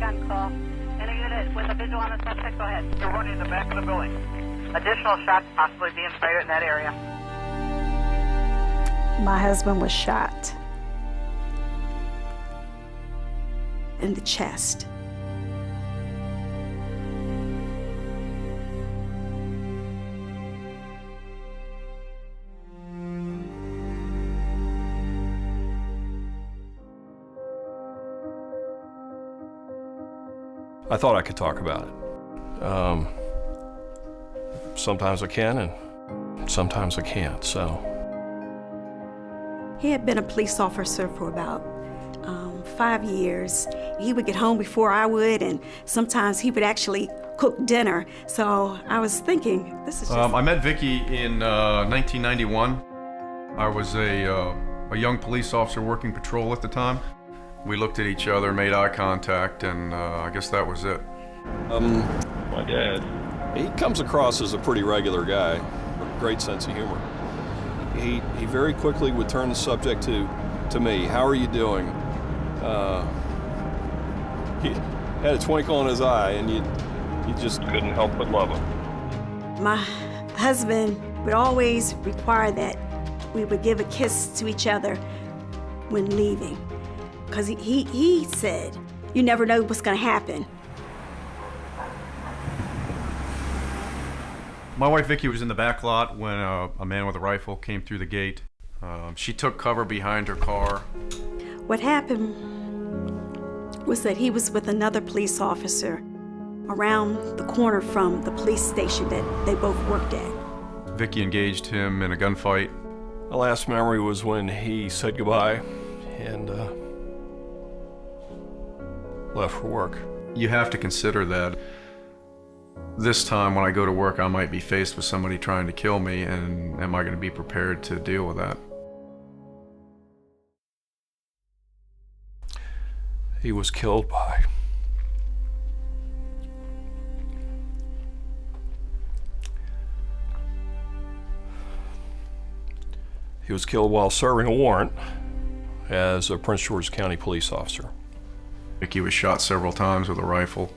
on call. Any unit with a visual on the suspect, go ahead. They're running in the back of the building. Additional shots possibly being fired in that area. My husband was shot in the chest. I thought I could talk about it. Sometimes I can and sometimes I can't, so. He had been a police officer for about 5 years. He would get home before I would, and sometimes he would actually cook dinner. So I was thinking, this is just... I met Vicky in 1991. I was a young police officer working patrol at the time. We looked at each other, made eye contact, and I guess that was it. My dad, he comes across as a pretty regular guy, with a great sense of humor. He very quickly would turn the subject to me. How are you doing? He had a twinkle in his eye, and you just couldn't help but love him. My husband would always require that we would give a kiss to each other when leaving. Because he said, you never know what's gonna happen. My wife Vicky was in the back lot when a man with a rifle came through the gate. She took cover behind her car. What happened was that he was with another police officer around the corner from the police station that they both worked at. Vicky engaged him in a gunfight. My last memory was when he said goodbye and left for work. You have to consider that this time when I go to work, I might be faced with somebody trying to kill me, and am I going to be prepared to deal with that? He was killed by while serving a warrant as a Prince George's County police officer. Vicky was shot several times with a rifle,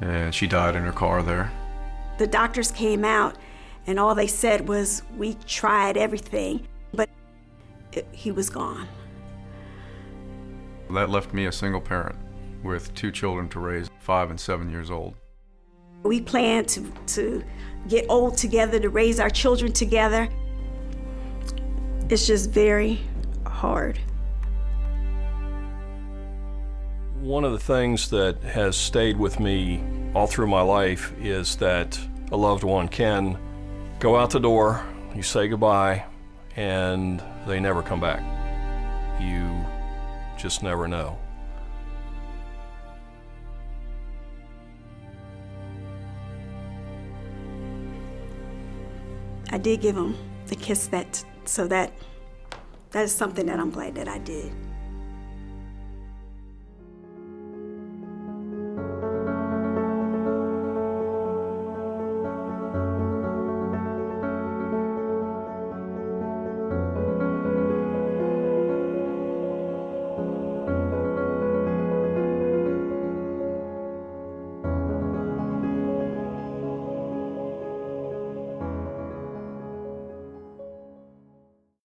and she died in her car there. The doctors came out, and all they said was, we tried everything, but he was gone. That left me a single parent with 2 children to raise, 5 and 7 years old. We planned to get old together, to raise our children together. It's just very hard. One of the things that has stayed with me all through my life is that a loved one can go out the door, you say goodbye, and they never come back. You just never know. I did give him the kiss so that is something that I'm glad that I did.